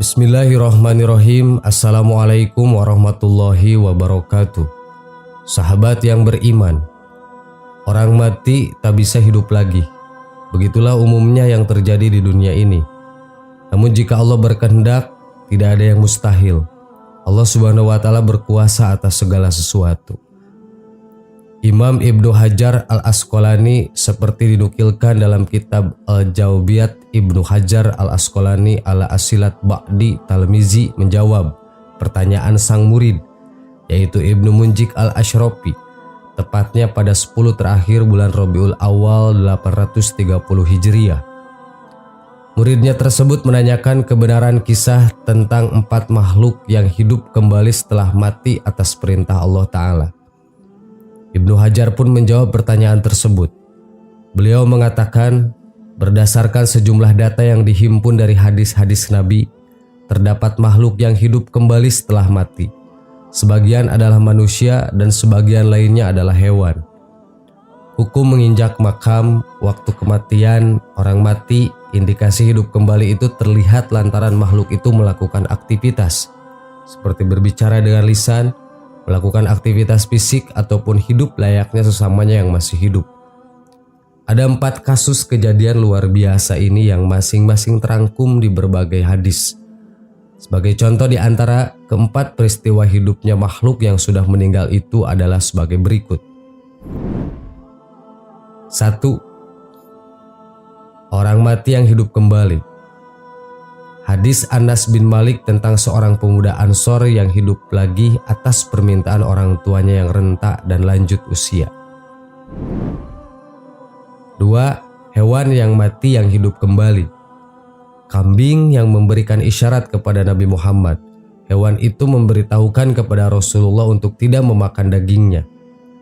Bismillahirrahmanirrahim. Assalamualaikum warahmatullahi wabarakatuh. Sahabat yang beriman, orang mati tak bisa hidup lagi. Begitulah umumnya yang terjadi di dunia ini. Namun jika Allah berkehendak, tidak ada yang mustahil. Allah Subhanahu wa Ta'ala berkuasa atas segala sesuatu. Imam Ibnu Hajar Al-Asqalani seperti dinukilkan dalam kitab Al-Jawbiyat, Ibnu Hajar Al-Asqalani ala Asilat Ba'di Talmizi menjawab pertanyaan sang murid, yaitu Ibnu Munjik Al-Ashrafi, tepatnya pada 10 terakhir bulan Rabiul Awal 830 Hijriah. Muridnya tersebut menanyakan kebenaran kisah tentang 4 makhluk yang hidup kembali setelah mati atas perintah Allah Ta'ala. Ibnu Hajar pun menjawab pertanyaan tersebut. Beliau mengatakan, berdasarkan sejumlah data yang dihimpun dari hadis-hadis Nabi, terdapat makhluk yang hidup kembali setelah mati. Sebagian adalah manusia dan sebagian lainnya adalah hewan. Hukum menginjak makam, waktu kematian, orang mati, indikasi hidup kembali itu terlihat lantaran makhluk itu melakukan aktivitas, seperti berbicara dengan lisan, melakukan aktivitas fisik ataupun hidup layaknya sesamanya yang masih hidup. Ada 4 kasus kejadian luar biasa ini yang masing-masing terangkum di berbagai hadis. Sebagai contoh di antara keempat peristiwa hidupnya makhluk yang sudah meninggal itu adalah sebagai berikut. 1. Orang mati yang hidup kembali. Hadis Anas bin Malik tentang seorang pemuda Ansor yang hidup lagi atas permintaan orang tuanya yang renta dan lanjut usia. 2. Hewan yang mati yang hidup kembali. Kambing yang memberikan isyarat kepada Nabi Muhammad. Hewan itu memberitahukan kepada Rasulullah untuk tidak memakan dagingnya.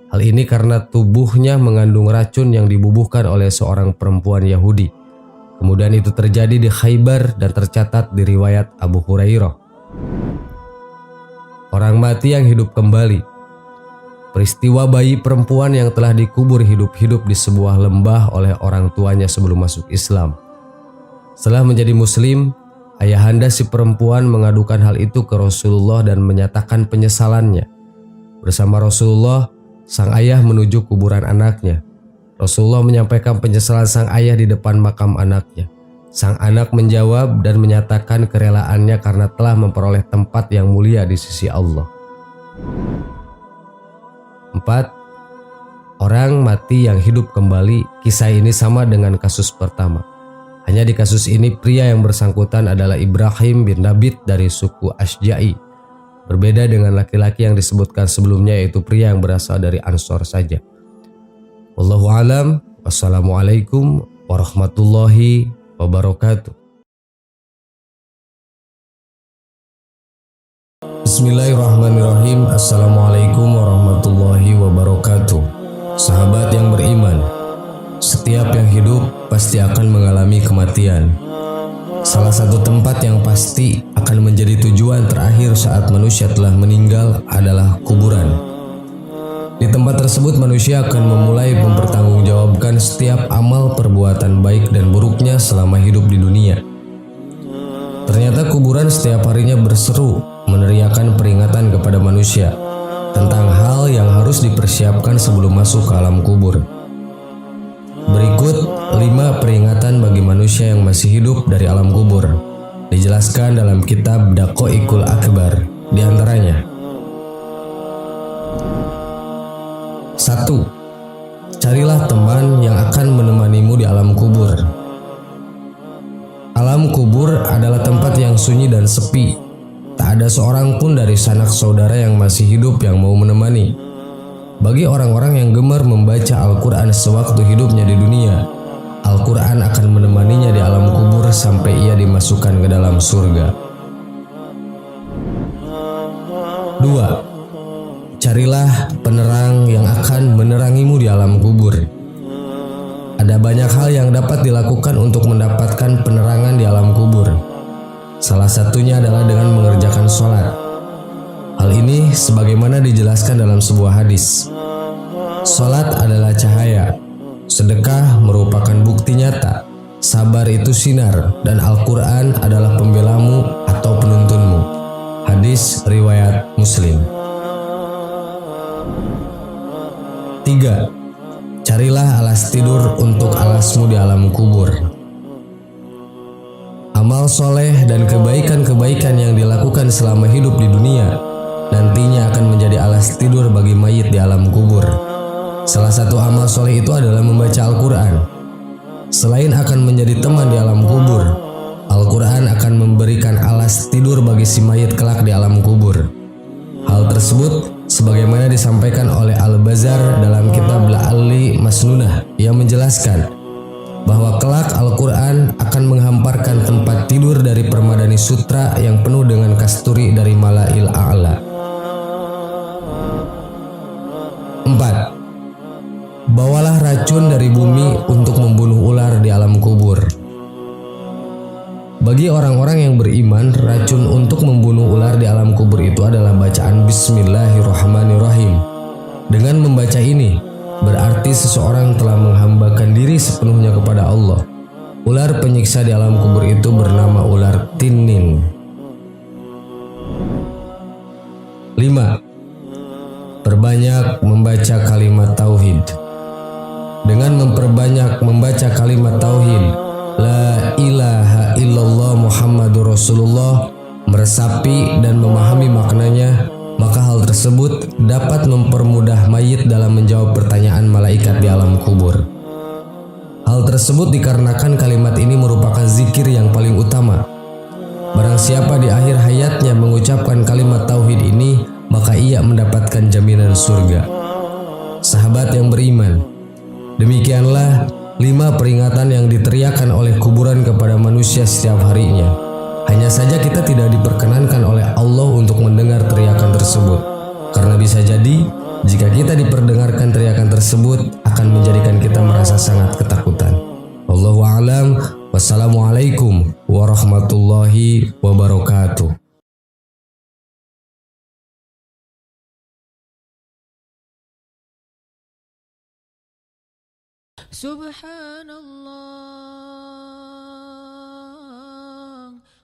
Hal ini karena tubuhnya mengandung racun yang dibubuhkan oleh seorang perempuan Yahudi. Kemudian itu terjadi di Khaybar dan tercatat di riwayat Abu Hurairah. Orang mati yang hidup kembali. Peristiwa bayi perempuan yang telah dikubur hidup-hidup di sebuah lembah oleh orang tuanya sebelum masuk Islam. Setelah menjadi muslim, ayahanda si perempuan mengadukan hal itu ke Rasulullah dan menyatakan penyesalannya. Bersama Rasulullah, sang ayah menuju kuburan anaknya. Rasulullah menyampaikan penyesalan sang ayah di depan makam anaknya. Sang anak menjawab dan menyatakan kerelaannya karena telah memperoleh tempat yang mulia di sisi Allah. 4. Orang mati yang hidup kembali. Kisah ini sama dengan kasus pertama. Hanya di kasus ini pria yang bersangkutan adalah Ibrahim bin Nabit dari suku Asja'i. Berbeda dengan laki-laki yang disebutkan sebelumnya, yaitu pria yang berasal dari Ansor saja. Wallahu a'lam. Wassalamualaikum warahmatullahi wabarakatuh. Bismillahirrahmanirrahim. Assalamualaikum warahmatullahi wabarakatuh. Sahabat yang beriman, setiap yang hidup pasti akan mengalami kematian. Salah satu tempat yang pasti akan menjadi tujuan terakhir saat manusia telah meninggal adalah kuburan. Di tempat tersebut manusia akan memulai mempertanggungjawabkan setiap amal perbuatan baik dan buruknya selama hidup di dunia. Ternyata kuburan setiap harinya berseru meneriakan peringatan kepada manusia tentang hal yang harus dipersiapkan sebelum masuk ke alam kubur. Berikut 5 peringatan bagi manusia yang masih hidup dari alam kubur. Dijelaskan dalam kitab Daqaiqul Akbar. Di antaranya, 1. Carilah teman yang akan menemanimu di alam kubur. Alam kubur adalah tempat yang sunyi dan sepi. Tak ada seorang pun dari sanak saudara yang masih hidup yang mau menemani. Bagi orang-orang yang gemar membaca Al-Quran sewaktu hidupnya di dunia, Al-Quran akan menemaninya di alam kubur sampai ia dimasukkan ke dalam surga. 2. Carilah penerang yang akan menerangimu di alam kubur. Ada banyak hal yang dapat dilakukan untuk mendapatkan penerangan di alam kubur. Salah satunya adalah dengan mengerjakan sholat. Hal ini sebagaimana dijelaskan dalam sebuah hadis. Sholat adalah cahaya. Sedekah merupakan bukti nyata. Sabar itu sinar dan Al-Quran adalah pembelamu atau penuntunmu. Hadis riwayat Muslim. 3. Carilah alas tidur untuk alasmu di alam kubur. Amal soleh dan kebaikan-kebaikan yang dilakukan selama hidup di dunia nantinya akan menjadi alas tidur bagi mayit di alam kubur. Salah satu amal soleh itu adalah membaca Al-Quran. Selain akan menjadi teman di alam kubur, Al-Quran akan memberikan alas tidur bagi si mayit kelak di alam kubur. Hal tersebut sebagaimana disampaikan oleh Al-Bazar dalam kitab La'alli Masnunah yang menjelaskan bahwa kelak Al-Quran akan menghamparkan tempat tidur dari permadani sutra yang penuh dengan kasturi dari Mala'il A'la. 4. Bawalah racun dari bumi untuk membunuh ular di alam kubur. Bagi orang-orang yang beriman, racun untuk membunuh ular di alam kubur itu adalah bacaan Bismillahirrahmanirrahim. Dengan membaca ini, berarti seseorang telah menghambakan diri sepenuhnya kepada Allah. Ular penyiksa di alam kubur itu bernama ular tinin. 5. Perbanyak membaca kalimat tauhid. Dengan memperbanyak membaca kalimat tauhid, La ilaha illallah Muhammadur Rasulullah, meresapi dan memahami maknanya, maka hal tersebut dapat mempermudah mayit dalam menjawab pertanyaan malaikat di alam kubur. Hal tersebut dikarenakan kalimat ini merupakan zikir yang paling utama. Barang siapa di akhir hayatnya mengucapkan kalimat tauhid ini, maka ia mendapatkan jaminan surga. Sahabat yang beriman, demikianlah 5 peringatan yang diteriakan oleh kuburan kepada manusia setiap harinya. Hanya saja kita tidak diperkenankan oleh Allah untuk mendengar teriakan tersebut. Karena bisa jadi, jika kita diperdengarkan teriakan tersebut, akan menjadikan kita merasa sangat ketakutan. Wallahu a'lam. Wassalamualaikum warahmatullahi wabarakatuh. Subhanallah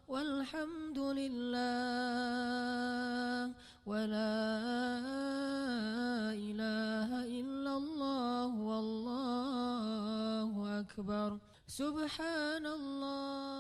walhamdulillah wa la ilaha illallah wallahu akbar. Subhanallah